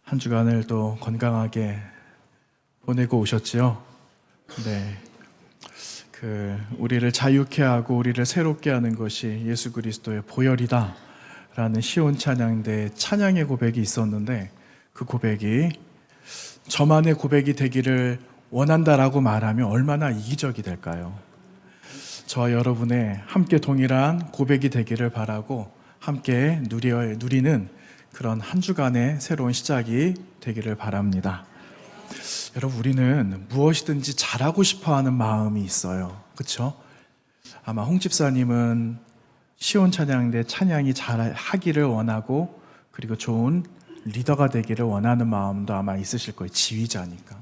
한 주간을 또 건강하게 보내고 오셨지요? 네. 우리를 자유케 하고 우리를 새롭게 하는 것이 예수 그리스도의 보혈이다 라는 시온 찬양대 찬양의 고백이 있었는데, 그 고백이 저만의 고백이 되기를 원한다라고 말하면 얼마나 이기적이 될까요? 저와 여러분의 함께 동일한 고백이 되기를 바라고 함께 누리는 그런 한 주간의 새로운 시작이 되기를 바랍니다. 여러분, 우리는 무엇이든지 잘하고 싶어하는 마음이 있어요. 그렇죠? 아마 홍 집사님은 시온 찬양대 찬양이 잘하기를 원하고, 그리고 좋은 리더가 되기를 원하는 마음도 아마 있으실 거예요. 지휘자니까.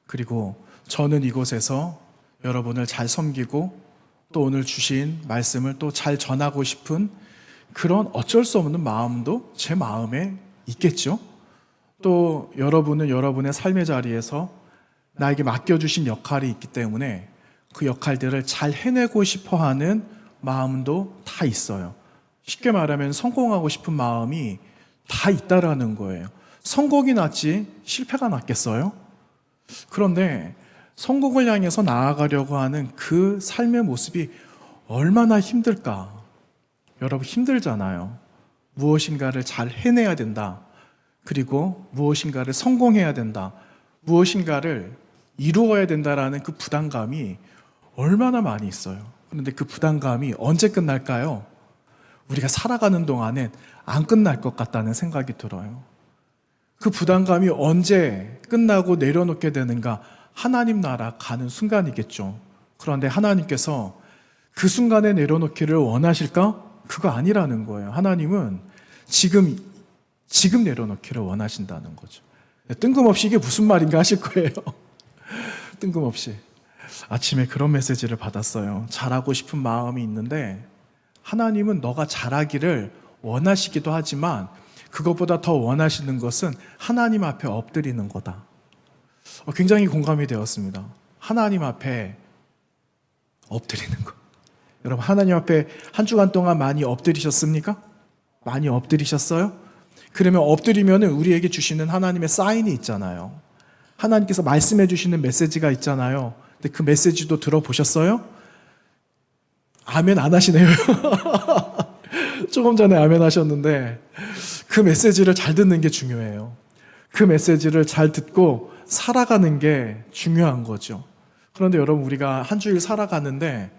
그리고 저는 이곳에서 여러분을 잘 섬기고 또 오늘 주신 말씀을 또 잘 전하고 싶은 그런 어쩔 수 없는 마음도 제 마음에 있겠죠. 또 여러분은 여러분의 삶의 자리에서 나에게 맡겨주신 역할이 있기 때문에 그 역할들을 잘 해내고 싶어하는 마음도 다 있어요. 쉽게 말하면 성공하고 싶은 마음이 다 있다라는 거예요. 성공이 낫지 실패가 낫겠어요? 그런데 성공을 향해서 나아가려고 하는 그 삶의 모습이 얼마나 힘들까? 여러분, 힘들잖아요. 무엇인가를 잘 해내야 된다. 그리고 무엇인가를 성공해야 된다. 무엇인가를 이루어야 된다라는 그 부담감이 얼마나 많이 있어요. 그런데 그 부담감이 언제 끝날까요? 우리가 살아가는 동안엔 안 끝날 것 같다는 생각이 들어요. 그 부담감이 언제 끝나고 내려놓게 되는가? 하나님 나라 가는 순간이겠죠. 그런데 하나님께서 그 순간에 내려놓기를 원하실까? 그거 아니라는 거예요. 하나님은 지금 내려놓기를 원하신다는 거죠. 뜬금없이 이게 무슨 말인가 하실 거예요. 뜬금없이. 아침에 그런 메시지를 받았어요. 잘하고 싶은 마음이 있는데 하나님은 너가 잘하기를 원하시기도 하지만 그것보다 더 원하시는 것은 하나님 앞에 엎드리는 거다. 굉장히 공감이 되었습니다. 하나님 앞에 엎드리는 것. 여러분, 하나님 앞에 한 주간 동안 많이 엎드리셨습니까? 많이 엎드리셨어요? 그러면 엎드리면 우리에게 주시는 하나님의 사인이 있잖아요. 하나님께서 말씀해 주시는 메시지가 있잖아요. 근데 그 메시지도 들어보셨어요? 아멘 안 하시네요. 조금 전에 아멘 하셨는데 그 메시지를 잘 듣는 게 중요해요. 그 메시지를 잘 듣고 살아가는 게 중요한 거죠. 그런데 여러분, 우리가 한 주일 살아가는데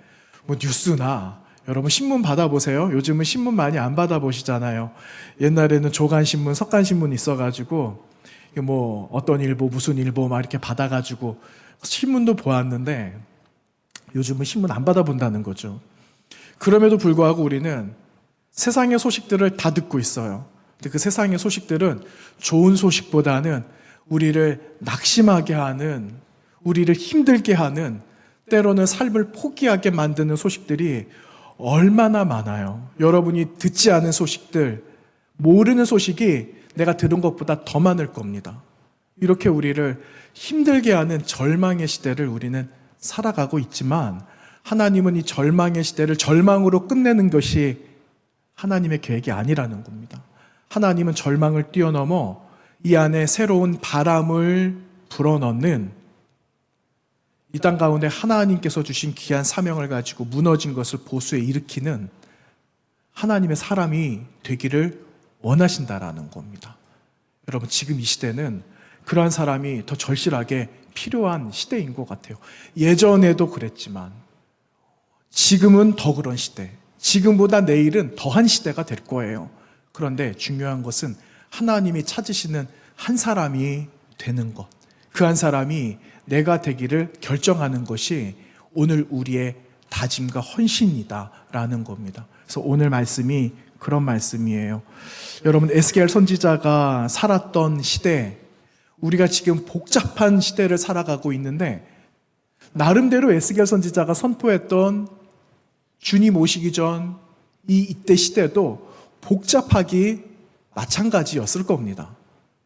뉴스나 여러분 신문 받아보세요. 요즘은 신문 많이 안 받아보시잖아요. 옛날에는 조간신문, 석간신문 있어가지고 어떤 일보, 무슨 일보 막 이렇게 받아가지고 신문도 보았는데 요즘은 신문 안 받아본다는 거죠. 그럼에도 불구하고 우리는 세상의 소식들을 다 듣고 있어요. 근데 그 세상의 소식들은 좋은 소식보다는 우리를 낙심하게 하는, 우리를 힘들게 하는, 때로는 삶을 포기하게 만드는 소식들이 얼마나 많아요. 여러분이 듣지 않은 소식들, 모르는 소식이 내가 들은 것보다 더 많을 겁니다. 이렇게 우리를 힘들게 하는 절망의 시대를 우리는 살아가고 있지만 하나님은 이 절망의 시대를 절망으로 끝내는 것이 하나님의 계획이 아니라는 겁니다. 하나님은 절망을 뛰어넘어 이 안에 새로운 바람을 불어넣는, 이 땅 가운데 하나님께서 주신 귀한 사명을 가지고 무너진 것을 보수에 일으키는 하나님의 사람이 되기를 원하신다라는 겁니다. 여러분, 지금 이 시대는 그러한 사람이 더 절실하게 필요한 시대인 것 같아요. 예전에도 그랬지만 지금은 더 그런 시대, 지금보다 내일은 더한 시대가 될 거예요. 그런데 중요한 것은 하나님이 찾으시는 한 사람이 되는 것, 그 한 사람이 내가 되기를 결정하는 것이 오늘 우리의 다짐과 헌신이다라는 겁니다. 그래서 오늘 말씀이 그런 말씀이에요. 여러분, 에스겔 선지자가 살았던 시대, 우리가 지금 복잡한 시대를 살아가고 있는데 나름대로 에스겔 선지자가 선포했던 주님 오시기 전 이때 시대도 복잡하기 마찬가지였을 겁니다.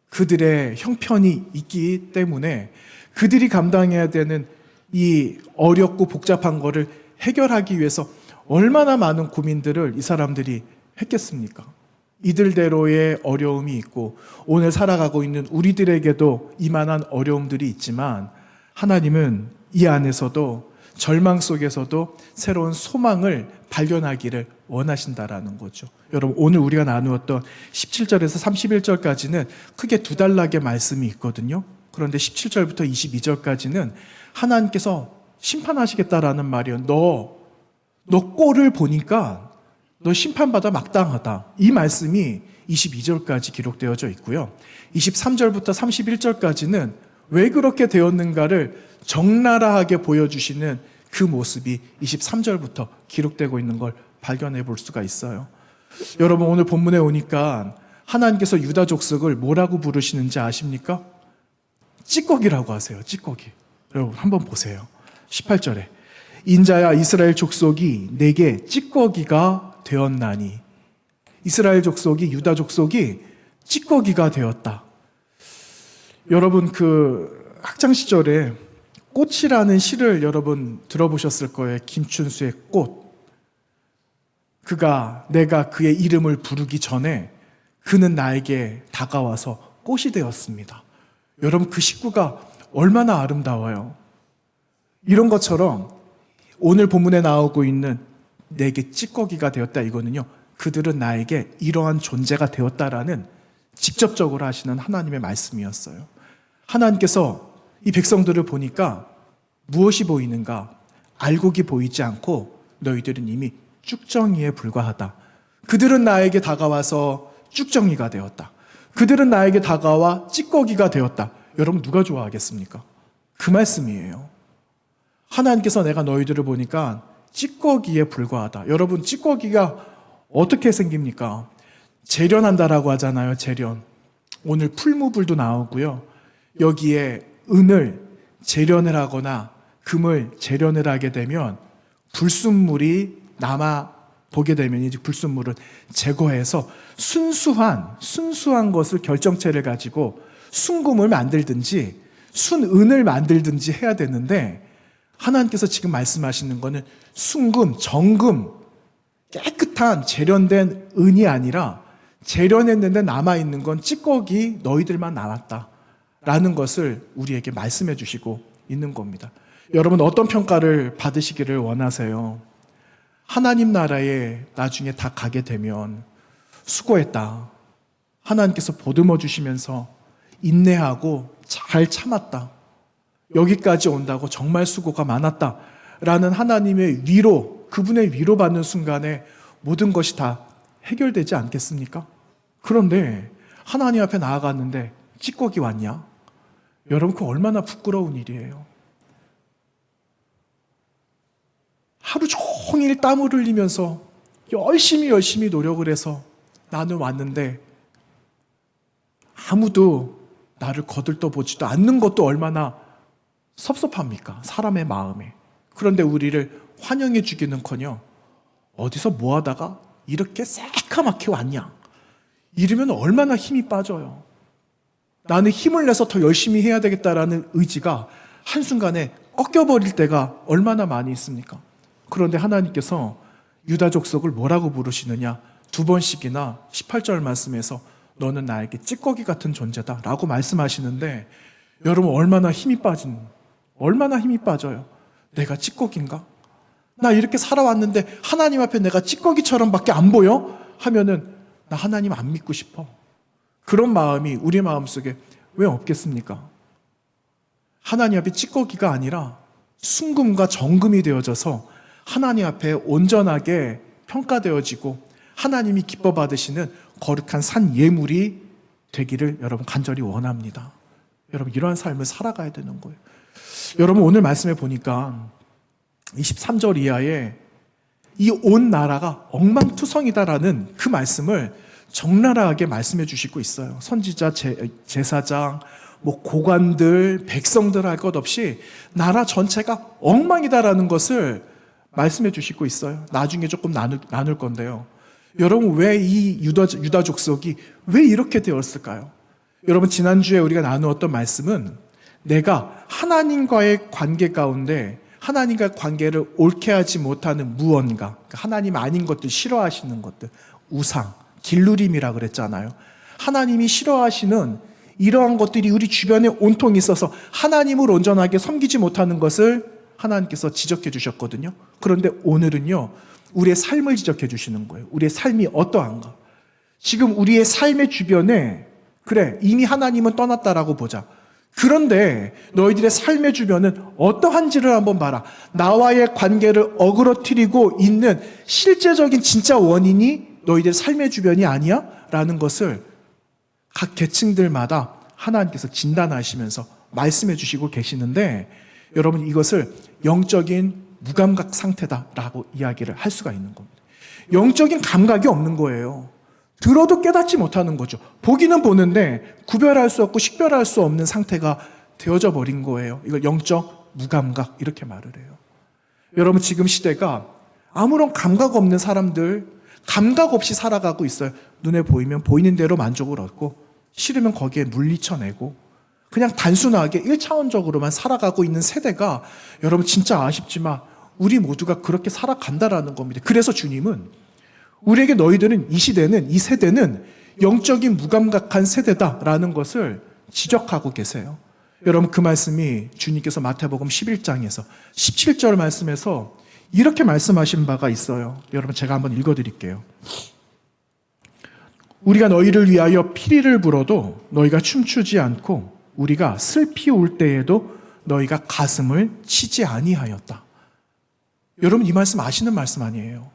그들의 형편이 있기 때문에 그들이 감당해야 되는 이 어렵고 복잡한 거를 해결하기 위해서 얼마나 많은 고민들을 이 사람들이 했겠습니까? 이들대로의 어려움이 있고 오늘 살아가고 있는 우리들에게도 이만한 어려움들이 있지만 하나님은 이 안에서도 절망 속에서도 새로운 소망을 발견하기를 원하신다라는 거죠. 여러분, 오늘 우리가 나누었던 17절에서 31절까지는 크게 두 단락의 말씀이 있거든요. 그런데 17절부터 22절까지는 하나님께서 심판하시겠다라는 말이에요. 너 꼴을 보니까 너 심판받아 마땅하다. 이 말씀이 22절까지 기록되어져 있고요. 23절부터 31절까지는 왜 그렇게 되었는가를 적나라하게 보여주시는 그 모습이 23절부터 기록되고 있는 걸 발견해 볼 수가 있어요. 여러분, 오늘 본문에 오니까 하나님께서 유다 족속을 뭐라고 부르시는지 아십니까? 찌꺼기라고 하세요. 찌꺼기. 여러분 한번 보세요. 18절에 인자야 이스라엘 족속이 내게 찌꺼기가 되었나니, 이스라엘 족속이, 유다 족속이 찌꺼기가 되었다. 여러분, 그 학창 시절에 꽃이라는 시를 여러분 들어보셨을 거예요. 김춘수의 꽃. 내가 그의 이름을 부르기 전에 그는 나에게 다가와서 꽃이 되었습니다. 여러분, 그 식구가 얼마나 아름다워요. 이런 것처럼 오늘 본문에 나오고 있는 내게 찌꺼기가 되었다, 이거는요, 그들은 나에게 이러한 존재가 되었다라는 직접적으로 하시는 하나님의 말씀이었어요. 하나님께서 이 백성들을 보니까 무엇이 보이는가? 알곡이 보이지 않고 너희들은 이미 쭉정이에 불과하다. 그들은 나에게 다가와서 쭉정이가 되었다. 그들은 나에게 다가와 찌꺼기가 되었다. 여러분, 누가 좋아하겠습니까? 그 말씀이에요. 하나님께서 내가 너희들을 보니까 찌꺼기에 불과하다. 여러분, 찌꺼기가 어떻게 생깁니까? 재련한다라고 하잖아요. 재련. 오늘 풀무불도 나오고요. 여기에 은을 재련을 하거나 금을 재련을 하게 되면 불순물이 남아 보게 되면 이제 불순물은 제거해서 순수한 것을 결정체를 가지고 순금을 만들든지 순은을 만들든지 해야 되는데, 하나님께서 지금 말씀하시는 거는 순금, 정금, 깨끗한 재련된 은이 아니라 재련했는데 남아있는 건 찌꺼기 너희들만 남았다라는 것을 우리에게 말씀해 주시고 있는 겁니다. 여러분, 어떤 평가를 받으시기를 원하세요? 하나님 나라에 나중에 다 가게 되면 수고했다, 하나님께서 보듬어 주시면서 인내하고 잘 참았다, 여기까지 온다고 정말 수고가 많았다 라는 하나님의 위로, 그분의 위로받는 순간에 모든 것이 다 해결되지 않겠습니까? 그런데 하나님 앞에 나아갔는데 찌꺼기 왔냐? 여러분, 그거 얼마나 부끄러운 일이에요. 하루 종일 땀을 흘리면서 열심히 노력을 해서 나는 왔는데 아무도 나를 거들떠보지도 않는 것도 얼마나 섭섭합니까? 사람의 마음에. 그런데 우리를 환영해 주기는커녕 어디서 뭐 하다가 이렇게 새카맣게 왔냐? 이러면 얼마나 힘이 빠져요. 나는 힘을 내서 더 열심히 해야 되겠다라는 의지가 한순간에 꺾여버릴 때가 얼마나 많이 있습니까? 그런데 하나님께서 유다 족속을 뭐라고 부르시느냐? 두 번씩이나 18절 말씀에서 너는 나에게 찌꺼기 같은 존재다 라고 말씀하시는데, 여러분, 얼마나 힘이 빠져요. 내가 찌꺼기인가? 나 이렇게 살아왔는데 하나님 앞에 내가 찌꺼기처럼 밖에 안 보여? 하면은 나 하나님 안 믿고 싶어. 그런 마음이 우리 마음속에 왜 없겠습니까? 하나님 앞에 찌꺼기가 아니라 순금과 정금이 되어져서 하나님 앞에 온전하게 평가되어지고 하나님이 기뻐 받으시는 거룩한 산 예물이 되기를 여러분 간절히 원합니다. 여러분, 이러한 삶을 살아가야 되는 거예요. 여러분, 오늘 말씀에 보니까 23절 이하에 이 온 나라가 엉망투성이다라는 그 말씀을 적나라하게 말씀해 주시고 있어요. 선지자, 제사장, 고관들, 백성들 할 것 없이 나라 전체가 엉망이다라는 것을 말씀해 주시고 있어요. 나중에 조금 나눌 건데요. 여러분, 왜 이 유다 족속이 왜 이렇게 되었을까요? 여러분, 지난주에 우리가 나누었던 말씀은 내가 하나님과의 관계 가운데 하나님과의 관계를 옳게 하지 못하는 무언가, 하나님 아닌 것들, 싫어하시는 것들, 우상, 길누림이라 그랬잖아요. 하나님이 싫어하시는 이러한 것들이 우리 주변에 온통 있어서 하나님을 온전하게 섬기지 못하는 것을 하나님께서 지적해 주셨거든요. 그런데 오늘은요, 우리의 삶을 지적해 주시는 거예요. 우리의 삶이 어떠한가. 지금 우리의 삶의 주변에 그래, 이미 하나님은 떠났다라고 보자. 그런데 너희들의 삶의 주변은 어떠한지를 한번 봐라. 나와의 관계를 어그러뜨리고 있는 실제적인 진짜 원인이 너희들의 삶의 주변이 아니야? 라는 것을 각 계층들마다 하나님께서 진단하시면서 말씀해 주시고 계시는데, 여러분 이것을 영적인 무감각 상태다라고 이야기를 할 수가 있는 겁니다. 영적인 감각이 없는 거예요. 들어도 깨닫지 못하는 거죠. 보기는 보는데 구별할 수 없고 식별할 수 없는 상태가 되어져 버린 거예요. 이걸 영적 무감각 이렇게 말을 해요. 여러분 지금 시대가 아무런 감각 없는 사람들, 감각 없이 살아가고 있어요. 눈에 보이면 보이는 대로 만족을 얻고 싫으면 거기에 물리쳐내고 그냥 단순하게 1차원적으로만 살아가고 있는 세대가 여러분 진짜 아쉽지만 우리 모두가 그렇게 살아간다라는 겁니다. 그래서 주님은 우리에게 너희들은 이 시대는, 이 세대는 영적인 무감각한 세대다라는 것을 지적하고 계세요. 여러분 그 말씀이 주님께서 마태복음 11장에서 17절 말씀에서 이렇게 말씀하신 바가 있어요. 여러분 제가 한번 읽어드릴게요. 우리가 너희를 위하여 피리를 불어도 너희가 춤추지 않고 우리가 슬피 울 때에도 너희가 가슴을 치지 아니하였다. 여러분 이 말씀 아시는 말씀 아니에요?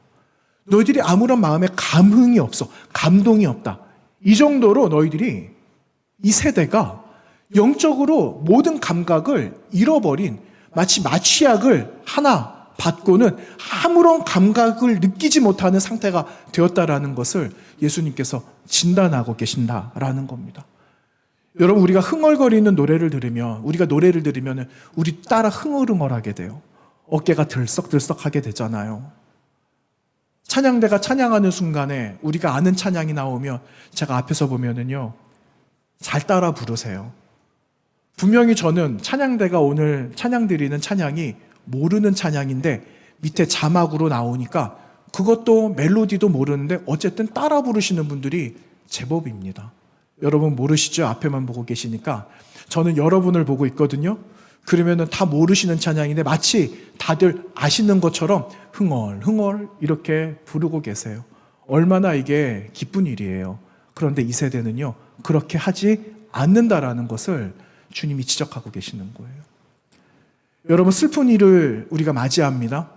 너희들이 아무런 마음에 감흥이 없어, 감동이 없다. 이 정도로 너희들이, 이 세대가 영적으로 모든 감각을 잃어버린, 마치 마취약을 하나 받고는 아무런 감각을 느끼지 못하는 상태가 되었다라는 것을 예수님께서 진단하고 계신다라는 겁니다. 여러분 우리가 흥얼거리는 노래를 들으면, 우리가 노래를 들으면 우리 따라 흥얼흥얼하게 돼요. 어깨가 들썩들썩하게 되잖아요. 찬양대가 찬양하는 순간에 우리가 아는 찬양이 나오면 제가 앞에서 보면은요, 잘 따라 부르세요. 분명히 저는 찬양대가 오늘 찬양 드리는 찬양이 모르는 찬양인데 밑에 자막으로 나오니까 그것도 멜로디도 모르는데 어쨌든 따라 부르시는 분들이 제법입니다. 여러분 모르시죠? 앞에만 보고 계시니까. 저는 여러분을 보고 있거든요. 그러면은 다 모르시는 찬양인데 마치 다들 아시는 것처럼 흥얼흥얼 이렇게 부르고 계세요. 얼마나 이게 기쁜 일이에요. 그런데 이 세대는요, 그렇게 하지 않는다라는 것을 주님이 지적하고 계시는 거예요. 여러분 슬픈 일을 우리가 맞이합니다.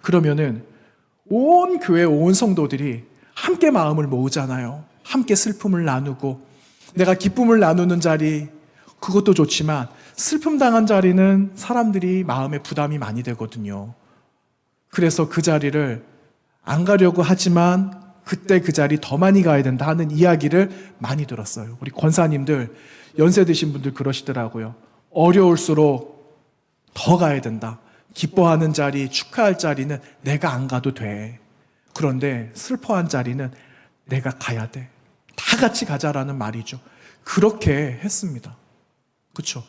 그러면은 온 교회, 온 성도들이 함께 마음을 모으잖아요. 함께 슬픔을 나누고, 내가 기쁨을 나누는 자리, 그것도 좋지만 슬픔 당한 자리는 사람들이 마음에 부담이 많이 되거든요. 그래서 그 자리를 안 가려고 하지만 그때 그 자리 더 많이 가야 된다 하는 이야기를 많이 들었어요. 우리 권사님들, 연세 드신 분들 그러시더라고요. 어려울수록 더 가야 된다. 기뻐하는 자리, 축하할 자리는 내가 안 가도 돼. 그런데 슬퍼한 자리는 내가 가야 돼. 다 같이 가자라는 말이죠. 그렇게 했습니다. 그렇죠?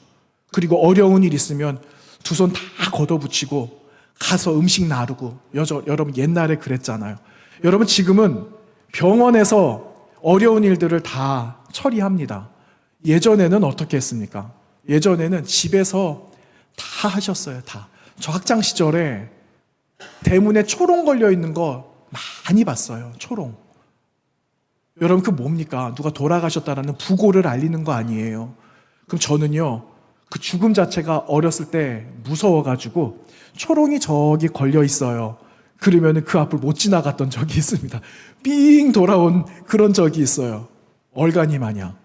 그리고 어려운 일 있으면 두 손 다 걷어붙이고 가서 음식 나르고, 여러분 옛날에 그랬잖아요. 여러분 지금은 병원에서 어려운 일들을 다 처리합니다. 예전에는 어떻게 했습니까? 예전에는 집에서 다 하셨어요. 다. 저 학창 시절에 대문에 초롱 걸려 있는 거 많이 봤어요. 초롱. 여러분 그 뭡니까? 누가 돌아가셨다라는 부고를 알리는 거 아니에요. 그럼 저는요, 그 죽음 자체가 어렸을 때 무서워가지고 초롱이 저기 걸려 있어요. 그러면 그 앞을 못 지나갔던 적이 있습니다. 삥 돌아온 그런 적이 있어요. 얼간이 마냥.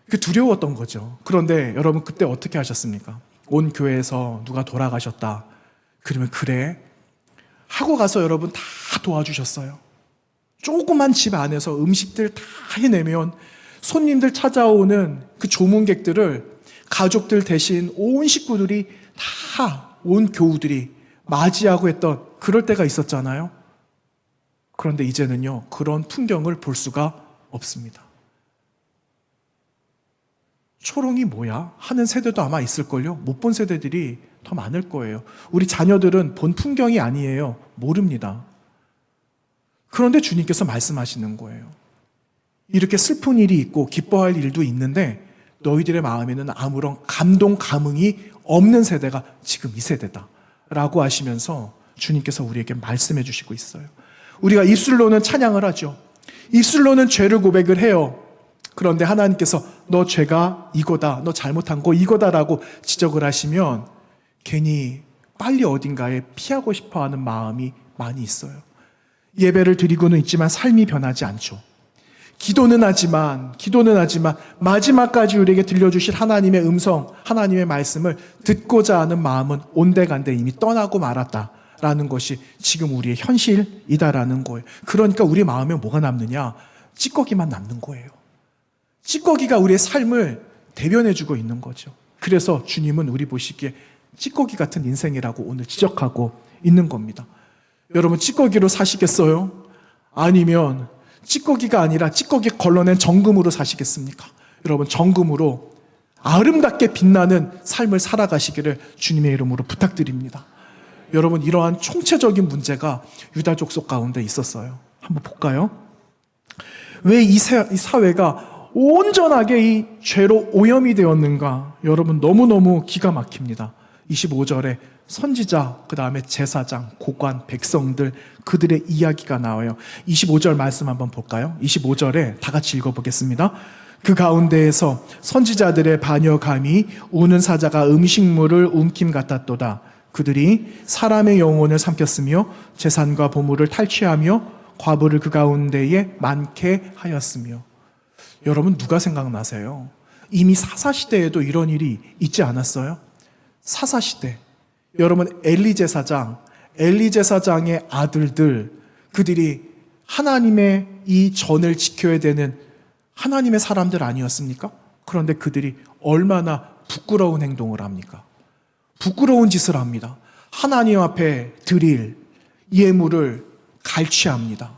그 두려웠던 거죠. 그런데 여러분 그때 어떻게 하셨습니까? 온 교회에서 누가 돌아가셨다. 그러면 그래 하고 가서 여러분 다 도와주셨어요. 조그만 집 안에서 음식들 다 해내면 손님들 찾아오는 그 조문객들을 가족들 대신 온 식구들이 다, 온 교우들이 맞이하고 했던 그럴 때가 있었잖아요. 그런데 이제는요, 그런 풍경을 볼 수가 없습니다. 초롱이 뭐야? 하는 세대도 아마 있을걸요? 못 본 세대들이 더 많을 거예요. 우리 자녀들은 본 풍경이 아니에요. 모릅니다. 그런데 주님께서 말씀하시는 거예요. 이렇게 슬픈 일이 있고 기뻐할 일도 있는데 너희들의 마음에는 아무런 감동, 감흥이 없는 세대가 지금 이 세대다 라고 하시면서 주님께서 우리에게 말씀해 주시고 있어요. 우리가 입술로는 찬양을 하죠. 입술로는 죄를 고백을 해요. 그런데 하나님께서 너 죄가 이거다, 너 잘못한 거 이거다라고 지적을 하시면 괜히 빨리 어딘가에 피하고 싶어하는 마음이 많이 있어요. 예배를 드리고는 있지만 삶이 변하지 않죠. 기도는 하지만 마지막까지 우리에게 들려주실 하나님의 음성, 하나님의 말씀을 듣고자 하는 마음은 온데간데 이미 떠나고 말았다라는 것이 지금 우리의 현실이다라는 거예요. 그러니까 우리 마음에 뭐가 남느냐? 찌꺼기만 남는 거예요. 찌꺼기가 우리의 삶을 대변해주고 있는 거죠. 그래서 주님은 우리 보시기에 찌꺼기 같은 인생이라고 오늘 지적하고 있는 겁니다. 여러분 찌꺼기로 사시겠어요? 아니면 찌꺼기가 아니라 찌꺼기 걸러낸 정금으로 사시겠습니까? 여러분 정금으로 아름답게 빛나는 삶을 살아가시기를 주님의 이름으로 부탁드립니다. 여러분 이러한 총체적인 문제가 유다 족속 가운데 있었어요. 한번 볼까요? 왜 이 사회가 온전하게 이 죄로 오염이 되었는가? 여러분 너무너무 기가 막힙니다. 25절에 선지자, 그 다음에 제사장, 고관, 백성들 그들의 이야기가 나와요. 25절 말씀 한번 볼까요? 25절에 다 같이 읽어보겠습니다. 그 가운데에서 선지자들의 반역함이 우는 사자가 음식물을 움킴 같았도다. 그들이 사람의 영혼을 삼켰으며 재산과 보물을 탈취하며 과부를 그 가운데에 많게 하였으며. 여러분 누가 생각나세요? 이미 사사시대에도 이런 일이 있지 않았어요? 사사시대 여러분 엘리 제사장의 아들들 그들이 하나님의 이 전을 지켜야 되는 하나님의 사람들 아니었습니까? 그런데 그들이 얼마나 부끄러운 행동을 합니까? 부끄러운 짓을 합니다. 하나님 앞에 드릴 예물을 갈취합니다.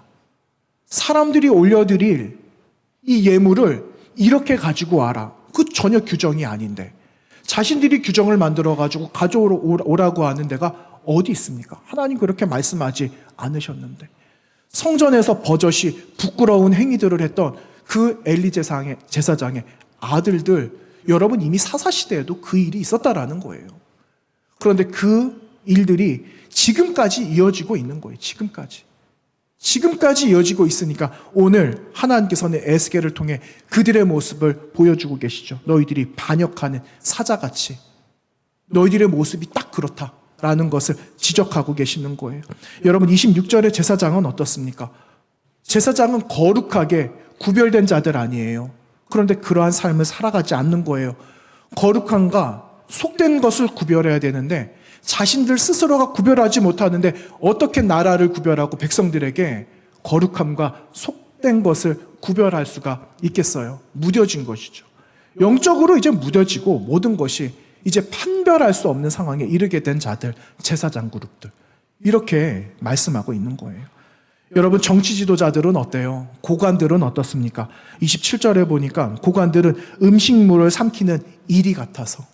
사람들이 올려드릴 이 예물을 이렇게 가지고 와라. 그 전혀 규정이 아닌데 자신들이 규정을 만들어가지고 가져오라고 하는 데가 어디 있습니까? 하나님 그렇게 말씀하지 않으셨는데 성전에서 버젓이 부끄러운 행위들을 했던 그 엘리 제사장의 아들들 여러분 이미 사사시대에도 그 일이 있었다라는 거예요. 그런데 그 일들이 지금까지 이어지고 있는 거예요. 지금까지 이어지고 있으니까 오늘 하나님께서는 에스겔을 통해 그들의 모습을 보여주고 계시죠. 너희들이 반역하는 사자같이 너희들의 모습이 딱 그렇다라는 것을 지적하고 계시는 거예요. 여러분 26절의 제사장은 어떻습니까? 제사장은 거룩하게 구별된 자들 아니에요. 그런데 그러한 삶을 살아가지 않는 거예요. 거룩함과 속된 것을 구별해야 되는데 자신들 스스로가 구별하지 못하는데 어떻게 나라를 구별하고 백성들에게 거룩함과 속된 것을 구별할 수가 있겠어요? 무뎌진 것이죠. 영적으로 이제 무뎌지고 모든 것이 이제 판별할 수 없는 상황에 이르게 된 자들, 제사장 그룹들 이렇게 말씀하고 있는 거예요. 여러분 정치 지도자들은 어때요? 고관들은 어떻습니까? 27절에 보니까 고관들은 음식물을 삼키는 이리 같아서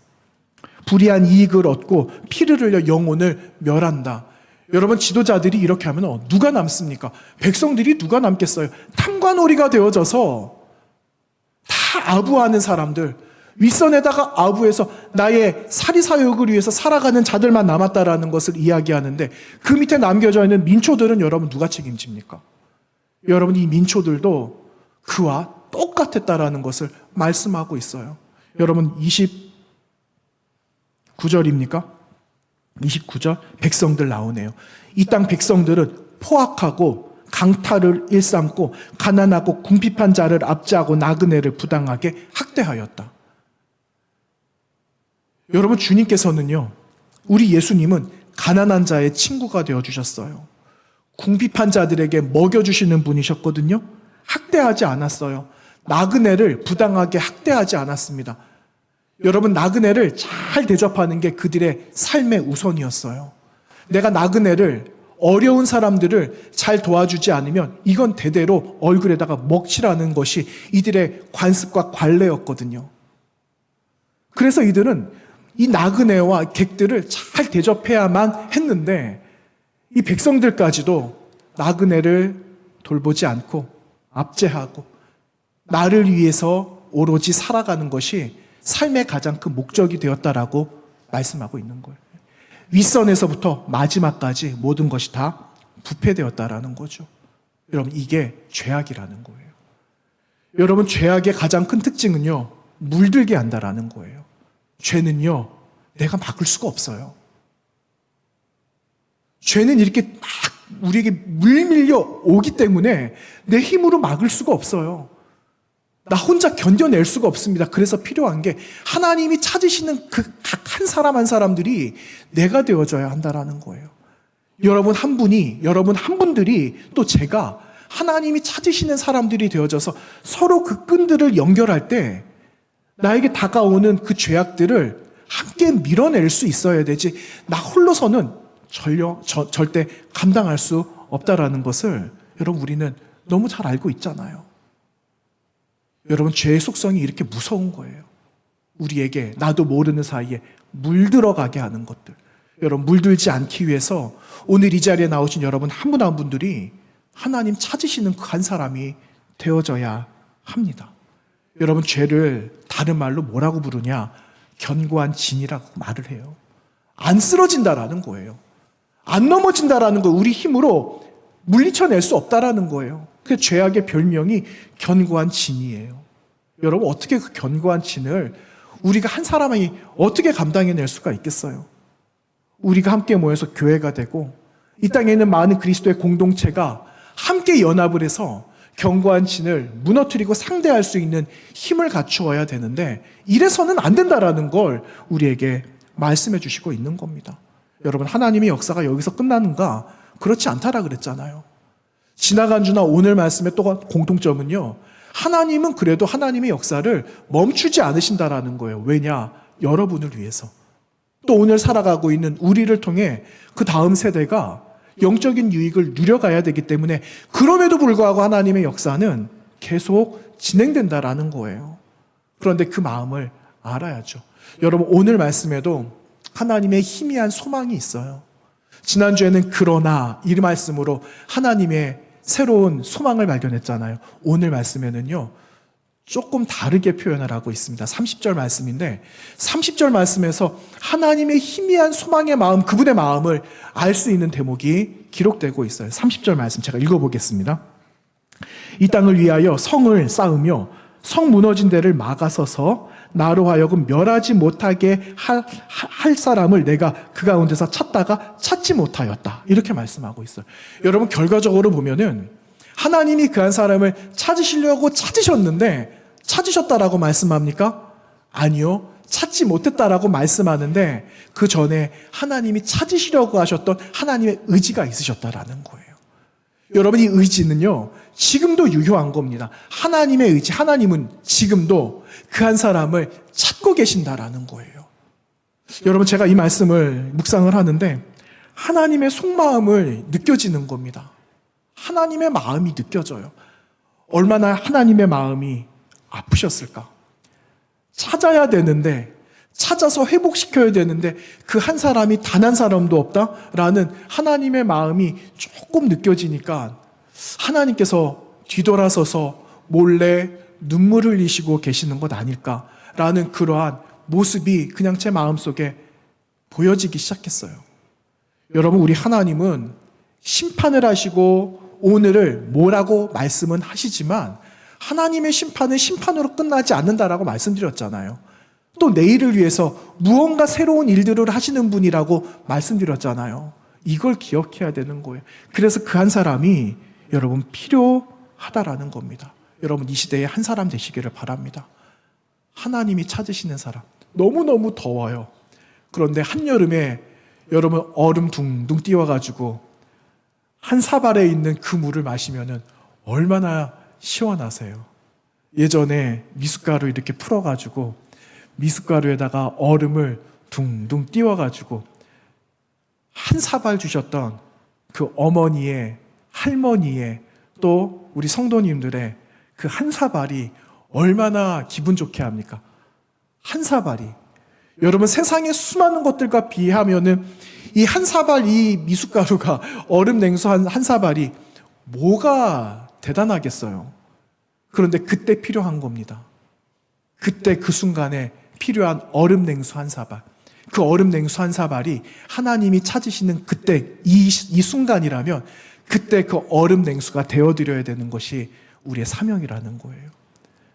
불의한 이익을 얻고 피를 흘려 영혼을 멸한다. 여러분 지도자들이 이렇게 하면 누가 남습니까? 백성들이 누가 남겠어요? 탐관오리가 되어져서 다 아부하는 사람들, 윗선에다가 아부해서 나의 사리사욕을 위해서 살아가는 자들만 남았다라는 것을 이야기하는데 그 밑에 남겨져 있는 민초들은 여러분 누가 책임집니까? 여러분 이 민초들도 그와 똑같았다라는 것을 말씀하고 있어요. 여러분 29절입니까? 29절 백성들 나오네요. 이 땅 백성들은 포악하고 강탈을 일삼고 가난하고 궁핍한 자를 압제하고 나그네를 부당하게 학대하였다. 여러분 주님께서는요, 우리 예수님은 가난한 자의 친구가 되어주셨어요. 궁핍한 자들에게 먹여주시는 분이셨거든요. 학대하지 않았어요. 나그네를 부당하게 학대하지 않았습니다. 여러분 나그네를 잘 대접하는 게 그들의 삶의 우선이었어요. 내가 나그네를 어려운 사람들을 잘 도와주지 않으면 이건 대대로 얼굴에다가 먹칠하는 것이 이들의 관습과 관례였거든요. 그래서 이들은 이 나그네와 객들을 잘 대접해야만 했는데 이 백성들까지도 나그네를 돌보지 않고 압제하고 나를 위해서 오로지 살아가는 것이 삶의 가장 큰 목적이 되었다라고 말씀하고 있는 거예요. 윗선에서부터 마지막까지 모든 것이 다 부패되었다라는 거죠. 여러분, 이게 죄악이라는 거예요. 여러분, 죄악의 가장 큰 특징은요, 물들게 한다라는 거예요. 죄는요, 내가 막을 수가 없어요. 죄는 이렇게 막 우리에게 물밀려 오기 때문에 내 힘으로 막을 수가 없어요. 나 혼자 견뎌낼 수가 없습니다. 그래서 필요한 게 하나님이 찾으시는 그 각 한 사람 한 사람들이 내가 되어줘야 한다라는 거예요. 여러분 한 분이, 여러분 한 분들이, 또 제가 하나님이 찾으시는 사람들이 되어져서 서로 그 끈들을 연결할 때 나에게 다가오는 그 죄악들을 함께 밀어낼 수 있어야 되지, 나 홀로서는 절대 감당할 수 없다라는 것을 여러분 우리는 너무 잘 알고 있잖아요. 여러분, 죄의 속성이 이렇게 무서운 거예요. 우리에게 나도 모르는 사이에 물들어가게 하는 것들. 여러분, 물들지 않기 위해서 오늘 이 자리에 나오신 여러분 한 분 한 분들이 하나님 찾으시는 그 한 사람이 되어져야 합니다. 여러분, 죄를 다른 말로 뭐라고 부르냐? 견고한 진이라고 말을 해요. 안 쓰러진다라는 거예요. 안 넘어진다라는 거, 우리 힘으로 물리쳐낼 수 없다라는 거예요. 그 죄악의 별명이 견고한 진이에요. 여러분, 어떻게 그 견고한 진을 우리가 한 사람이 어떻게 감당해낼 수가 있겠어요? 우리가 함께 모여서 교회가 되고 이 땅에 있는 많은 그리스도의 공동체가 함께 연합을 해서 견고한 진을 무너뜨리고 상대할 수 있는 힘을 갖추어야 되는데, 이래서는 안 된다라는 걸 우리에게 말씀해 주시고 있는 겁니다. 여러분, 하나님의 역사가 여기서 끝나는가? 그렇지 않다라 그랬잖아요. 지나간 주나 오늘 말씀의 또 공통점은요, 하나님은 그래도 하나님의 역사를 멈추지 않으신다라는 거예요. 왜냐? 여러분을 위해서. 또 오늘 살아가고 있는 우리를 통해 그 다음 세대가 영적인 유익을 누려가야 되기 때문에, 그럼에도 불구하고 하나님의 역사는 계속 진행된다라는 거예요. 그런데 그 마음을 알아야죠. 여러분, 오늘 말씀에도 하나님의 희미한 소망이 있어요. 지난주에는 그러나 이 말씀으로 하나님의 새로운 소망을 발견했잖아요. 오늘 말씀에는요, 조금 다르게 표현을 하고 있습니다. 30절 말씀인데, 30절 말씀에서 하나님의 희미한 소망의 마음, 그분의 마음을 알 수 있는 대목이 기록되고 있어요. 30절 말씀 제가 읽어보겠습니다. 이 땅을 위하여 성을 쌓으며 성 무너진 데를 막아서서 나로 하여금 멸하지 못하게 할 사람을 내가 그 가운데서 찾다가 찾지 못하였다. 이렇게 말씀하고 있어요. 여러분, 결과적으로 보면은 하나님이 그 한 사람을 찾으시려고 찾으셨는데, 찾으셨다라고 말씀합니까? 아니요. 찾지 못했다라고 말씀하는데, 그 전에 하나님이 찾으시려고 하셨던 하나님의 의지가 있으셨다라는 거예요. 여러분, 이 의지는요, 지금도 유효한 겁니다. 하나님의 의지, 하나님은 지금도 그 한 사람을 찾고 계신다라는 거예요. 여러분, 제가 이 말씀을 묵상을 하는데 하나님의 속마음을 느껴지는 겁니다. 하나님의 마음이 느껴져요. 얼마나 하나님의 마음이 아프셨을까? 찾아야 되는데, 찾아서 회복시켜야 되는데 그 한 사람이 단 한 사람도 없다라는 하나님의 마음이 조금 느껴지니까 하나님께서 뒤돌아서서 몰래 눈물을 흘리시고 계시는 것 아닐까라는 그러한 모습이 그냥 제 마음속에 보여지기 시작했어요. 여러분, 우리 하나님은 심판을 하시고 오늘을 뭐라고 말씀은 하시지만, 하나님의 심판은 심판으로 끝나지 않는다라고 말씀드렸잖아요. 또 내일을 위해서 무언가 새로운 일들을 하시는 분이라고 말씀드렸잖아요. 이걸 기억해야 되는 거예요. 그래서 그 한 사람이 여러분 필요하다라는 겁니다. 여러분, 이 시대에 한 사람 되시기를 바랍니다. 하나님이 찾으시는 사람. 너무너무 더워요. 그런데 한여름에 여러분 얼음 둥둥 띄워가지고 한 사발에 있는 그 물을 마시면은 얼마나 시원하세요. 예전에 미숫가루 이렇게 풀어가지고 미숫가루에다가 얼음을 둥둥 띄워가지고 한 사발 주셨던 그 어머니의, 할머니의, 또 우리 성도님들의 그 한 사발이 얼마나 기분 좋게 합니까? 한 사발이. 여러분, 세상의 수많은 것들과 비하면은 이 한 사발, 이 미숫가루가, 얼음 냉수 한 사발이 뭐가 대단하겠어요. 그런데 그때 필요한 겁니다. 그때 그 순간에 필요한 얼음 냉수 한 사발. 그 얼음 냉수 한 사발이 하나님이 찾으시는 그때 이 순간이라면 그때 그 얼음 냉수가 되어드려야 되는 것이 우리의 사명이라는 거예요.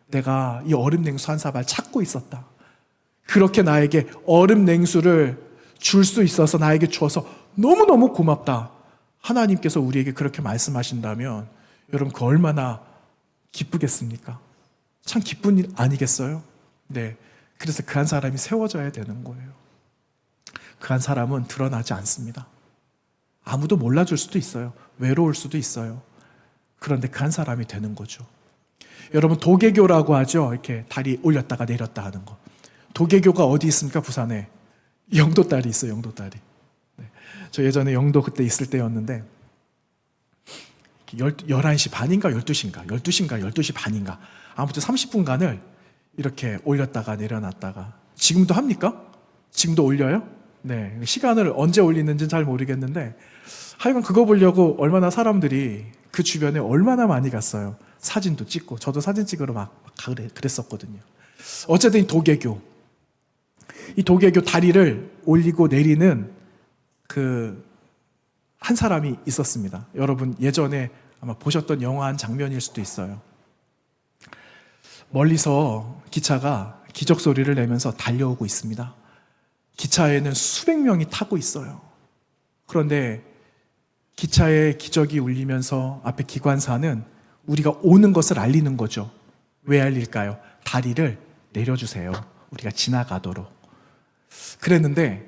내가 이 얼음 냉수 한 사발 찾고 있었다. 그렇게 나에게 얼음 냉수를 줄 수 있어서 나에게 주어서 너무너무 고맙다. 하나님께서 우리에게 그렇게 말씀하신다면 여러분 그 얼마나 기쁘겠습니까? 참 기쁜 일 아니겠어요? 네. 그래서 그 한 사람이 세워져야 되는 거예요. 그 한 사람은 드러나지 않습니다. 아무도 몰라줄 수도 있어요. 외로울 수도 있어요. 그런데 그 한 사람이 되는 거죠. 여러분 도개교라고 하죠. 이렇게 다리 올렸다가 내렸다 하는 거. 도개교가 어디 있습니까? 부산에. 영도다리 있어요. 영도다리. 네. 저 예전에 영도 그때 있을 때였는데 11시 반인가 12시인가 12시 반인가 아무튼 30분간을 이렇게 올렸다가 내려놨다가 지금도 합니까? 지금도 올려요? 네. 시간을 언제 올리는지는 잘 모르겠는데 하여간 그거 보려고 얼마나 사람들이 그 주변에 얼마나 많이 갔어요. 사진도 찍고 저도 사진 찍으러 막 그랬었거든요. 어쨌든 이 도개교 다리를 올리고 내리는 그 한 사람이 있었습니다. 여러분 예전에 아마 보셨던 영화 한 장면일 수도 있어요. 멀리서 기차가 기적 소리를 내면서 달려오고 있습니다. 기차에는 수백 명이 타고 있어요. 그런데 기차의 기적이 울리면서 앞에 기관사는 우리가 오는 것을 알리는 거죠. 왜 알릴까요? 다리를 내려주세요. 우리가 지나가도록. 그랬는데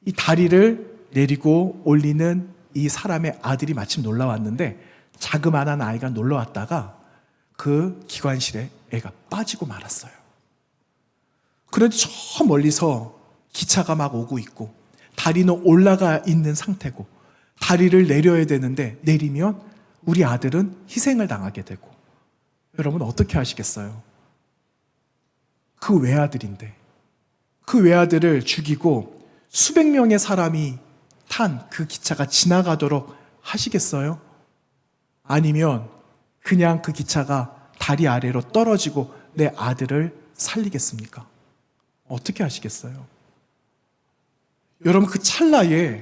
이 다리를 내리고 올리는 이 사람의 아들이 마침 놀러 왔는데 자그마한 아이가 놀러 왔다가 그 기관실에 애가 빠지고 말았어요. 그런데 저 멀리서 기차가 막 오고 있고 다리는 올라가 있는 상태고 다리를 내려야 되는데 내리면 우리 아들은 희생을 당하게 되고 여러분 어떻게 하시겠어요? 그 외아들인데 그 외아들을 죽이고 수백 명의 사람이 탄 그 기차가 지나가도록 하시겠어요? 아니면 그냥 그 기차가 다리 아래로 떨어지고 내 아들을 살리겠습니까? 어떻게 하시겠어요? 여러분 그 찰나에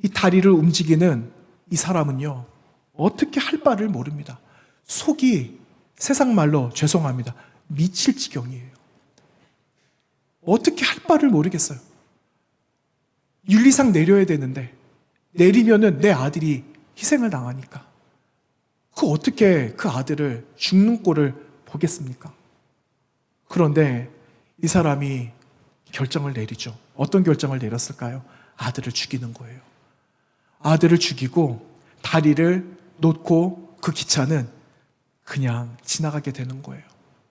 이 다리를 움직이는 이 사람은요 어떻게 할 바를 모릅니다. 속이 세상 말로 죄송합니다. 미칠 지경이에요. 어떻게 할 바를 모르겠어요. 윤리상 내려야 되는데 내리면은 내 아들이 희생을 당하니까 어떻게 그 아들을 죽는 꼴을 보겠습니까? 그런데 이 사람이 결정을 내리죠. 어떤 결정을 내렸을까요? 아들을 죽이는 거예요. 아들을 죽이고 다리를 놓고 그 기차는 그냥 지나가게 되는 거예요.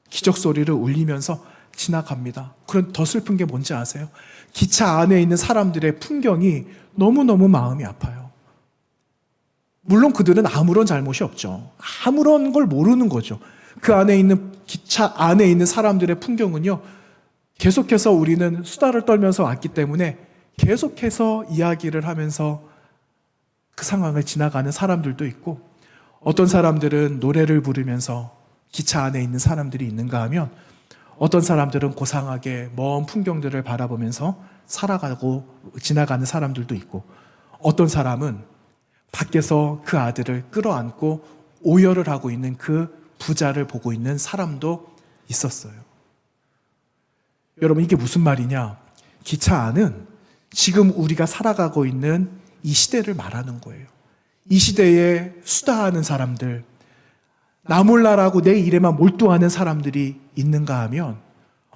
기적 소리를 울리면서 지나갑니다. 그런 더 슬픈 게 뭔지 아세요? 기차 안에 있는 사람들의 풍경이 너무너무 마음이 아파요. 물론 그들은 아무런 잘못이 없죠. 아무런 걸 모르는 거죠. 그 안에 있는 기차 안에 있는 사람들의 풍경은요. 계속해서 우리는 수다를 떨면서 왔기 때문에 계속해서 이야기를 하면서 그 상황을 지나가는 사람들도 있고 어떤 사람들은 노래를 부르면서 기차 안에 있는 사람들이 있는가 하면 어떤 사람들은 고상하게 먼 풍경들을 바라보면서 살아가고 지나가는 사람들도 있고 어떤 사람은 밖에서 그 아들을 끌어안고 오열을 하고 있는 그 부자를 보고 있는 사람도 있었어요. 여러분 이게 무슨 말이냐? 기차 안은 지금 우리가 살아가고 있는 이 시대를 말하는 거예요. 이 시대에 수다하는 사람들, 나 몰라라고 내 일에만 몰두하는 사람들이 있는가 하면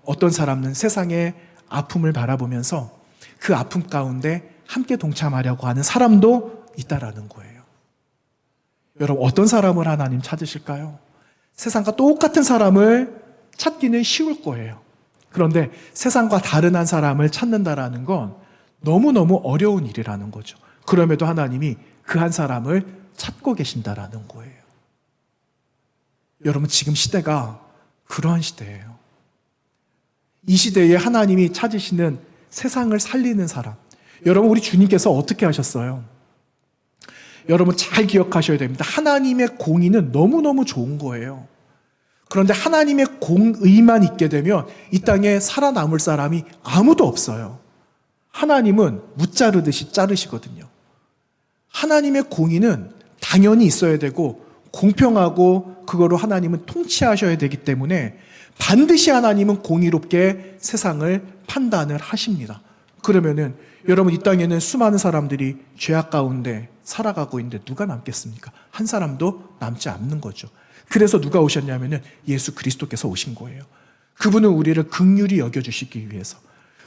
어떤 사람은 세상의 아픔을 바라보면서 그 아픔 가운데 함께 동참하려고 하는 사람도 있다라는 거예요. 여러분 어떤 사람을 하나님 찾으실까요? 세상과 똑같은 사람을 찾기는 쉬울 거예요. 그런데 세상과 다른 한 사람을 찾는다라는 건 너무너무 어려운 일이라는 거죠. 그럼에도 하나님이 그 한 사람을 찾고 계신다라는 거예요. 여러분 지금 시대가 그러한 시대예요. 이 시대에 하나님이 찾으시는 세상을 살리는 사람. 여러분 우리 주님께서 어떻게 하셨어요? 여러분 잘 기억하셔야 됩니다. 하나님의 공의는 너무너무 좋은 거예요. 그런데 하나님의 공의만 있게 되면 이 땅에 살아남을 사람이 아무도 없어요. 하나님은 무자르듯이 자르시거든요. 하나님의 공의는 당연히 있어야 되고 공평하고 그거로 하나님은 통치하셔야 되기 때문에 반드시 하나님은 공의롭게 세상을 판단을 하십니다. 그러면은 여러분 이 땅에는 수많은 사람들이 죄악 가운데 살아가고 있는데 누가 남겠습니까? 한 사람도 남지 않는 거죠. 그래서 누가 오셨냐면은 예수 그리스도께서 오신 거예요. 그분은 우리를 긍휼히 여겨주시기 위해서.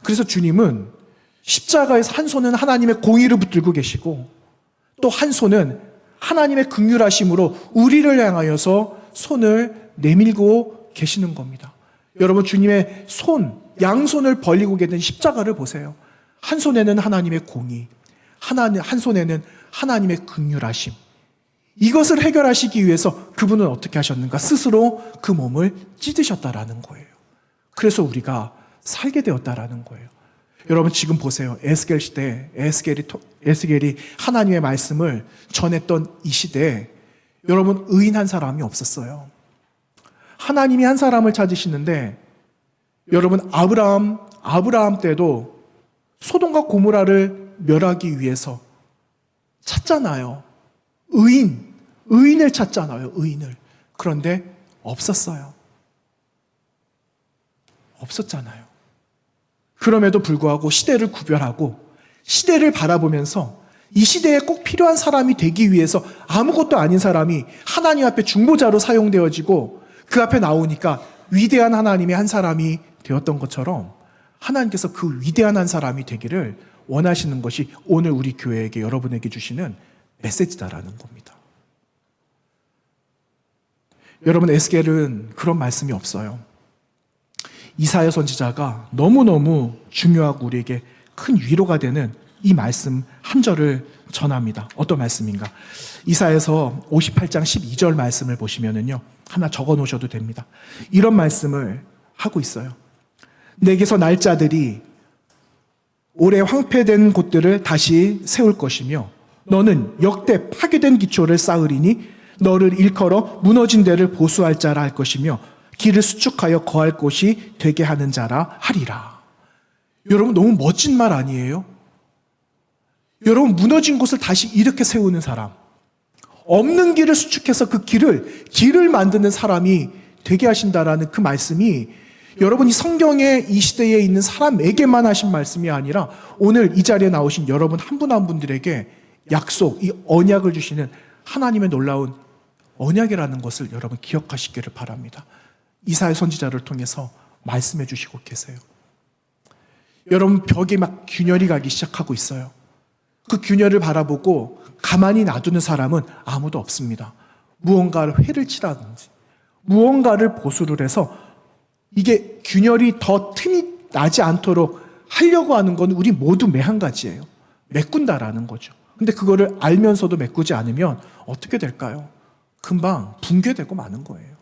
그래서 주님은 십자가에서 한 손은 하나님의 공의를 붙들고 계시고 또 한 손은 하나님의 긍휼하심으로 우리를 향하여서 손을 내밀고 계시는 겁니다. 여러분 주님의 손, 양손을 벌리고 계신 십자가를 보세요. 한 손에는 하나님의 공의, 한 손에는 하나님의 긍휼하심. 이것을 해결하시기 위해서 그분은 어떻게 하셨는가? 스스로 그 몸을 찢으셨다라는 거예요. 그래서 우리가 살게 되었다라는 거예요. 여러분 지금 보세요. 에스겔 시대, 에스겔이 하나님의 말씀을 전했던 이 시대에 여러분 의인 한 사람이 없었어요. 하나님이 한 사람을 찾으시는데 여러분 아브라함 때도 소돔과 고모라를 멸하기 위해서 찾잖아요. 의인을 찾잖아요. 의인을. 그런데 없었어요. 없었잖아요. 그럼에도 불구하고 시대를 구별하고 시대를 바라보면서 이 시대에 꼭 필요한 사람이 되기 위해서 아무것도 아닌 사람이 하나님 앞에 중보자로 사용되어지고 그 앞에 나오니까 위대한 하나님의 한 사람이 되었던 것처럼 하나님께서 그 위대한 한 사람이 되기를 원하시는 것이 오늘 우리 교회에게 여러분에게 주시는 메시지다라는 겁니다. 여러분 에스겔은 그런 말씀이 없어요. 이사야 선지자가 너무너무 중요하고 우리에게 큰 위로가 되는 이 말씀 한 절을 전합니다. 어떤 말씀인가? 이사야서 58장 12절 말씀을 보시면은요. 하나 적어 놓으셔도 됩니다. 이런 말씀을 하고 있어요. 내게서 날짜들이 오래 황폐된 곳들을 다시 세울 것이며 너는 역대 파괴된 기초를 쌓으리니 너를 일컬어 무너진 데를 보수할 자라 할 것이며 길을 수축하여 거할 곳이 되게 하는 자라 하리라. 여러분 너무 멋진 말 아니에요? 여러분 무너진 곳을 다시 이렇게 세우는 사람, 없는 길을 수축해서 그 길을 만드는 사람이 되게 하신다라는 그 말씀이 여러분 이 성경의 이 시대에 있는 사람에게만 하신 말씀이 아니라 오늘 이 자리에 나오신 여러분 한 분 한 분들에게 약속, 이 언약을 주시는 하나님의 놀라운 언약이라는 것을 여러분 기억하시기를 바랍니다. 이사야 선지자를 통해서 말씀해 주시고 계세요. 여러분 벽에 막 균열이 가기 시작하고 있어요. 그 균열을 바라보고 가만히 놔두는 사람은 아무도 없습니다. 무언가를 회를 치라든지 무언가를 보수를 해서 이게 균열이 더 틈이 나지 않도록 하려고 하는 건 우리 모두 매한 가지예요. 메꾼다라는 거죠. 근데 그거를 알면서도 메꾸지 않으면 어떻게 될까요? 금방 붕괴되고 마는 거예요.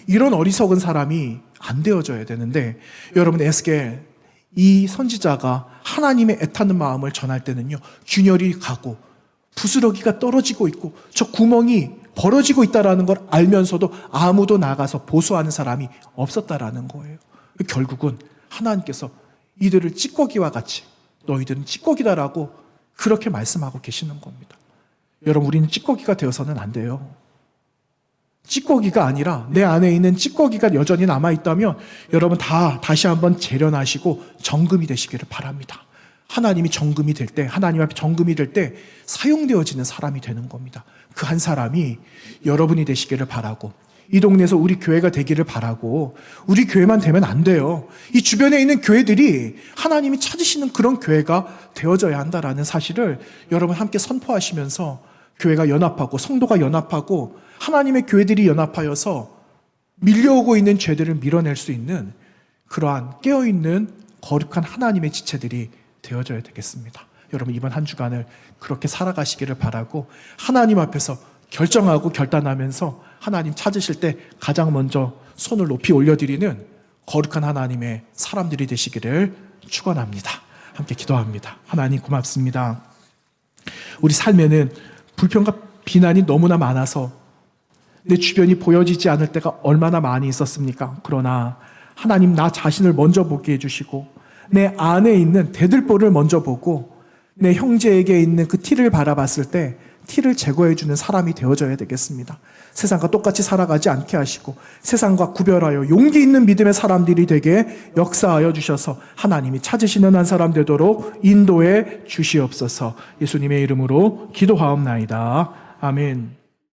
이런 어리석은 사람이 안 되어져야 되는데 여러분 에스겔 이 선지자가 하나님의 애타는 마음을 전할 때는요. 균열이 가고 부스러기가 떨어지고 있고 저 구멍이 벌어지고 있다는 걸 알면서도 아무도 나가서 보수하는 사람이 없었다라는 거예요. 결국은 하나님께서 이들을 찌꺼기와 같이 너희들은 찌꺼기다라고 그렇게 말씀하고 계시는 겁니다. 여러분 우리는 찌꺼기가 되어서는 안 돼요. 찌꺼기가 아니라 내 안에 있는 찌꺼기가 여전히 남아있다면 여러분 다시 한번 재련하시고 정금이 되시기를 바랍니다. 하나님이 정금이 될 때, 하나님 앞에 정금이 될 때 사용되어지는 사람이 되는 겁니다. 그 한 사람이 여러분이 되시기를 바라고 이 동네에서 우리 교회가 되기를 바라고 우리 교회만 되면 안 돼요. 이 주변에 있는 교회들이 하나님이 찾으시는 그런 교회가 되어져야 한다라는 사실을 여러분 함께 선포하시면서 교회가 연합하고 성도가 연합하고 하나님의 교회들이 연합하여서 밀려오고 있는 죄들을 밀어낼 수 있는 그러한 깨어있는 거룩한 하나님의 지체들이 되어져야 되겠습니다. 여러분 이번 한 주간을 그렇게 살아가시기를 바라고 하나님 앞에서 결정하고 결단하면서 하나님 찾으실 때 가장 먼저 손을 높이 올려드리는 거룩한 하나님의 사람들이 되시기를 축원합니다. 함께 기도합니다. 하나님 고맙습니다. 우리 삶에는 불평과 비난이 너무나 많아서 내 주변이 보여지지 않을 때가 얼마나 많이 있었습니까? 그러나 하나님 나 자신을 먼저 보게 해주시고 내 안에 있는 대들보를 먼저 보고 내 형제에게 있는 그 티를 바라봤을 때 티를 제거해주는 사람이 되어져야 되겠습니다. 세상과 똑같이 살아가지 않게 하시고 세상과 구별하여 용기 있는 믿음의 사람들이 되게 역사하여 주셔서 하나님이 찾으시는 한 사람 되도록 인도해 주시옵소서. 예수님의 이름으로 기도하옵나이다. 아멘.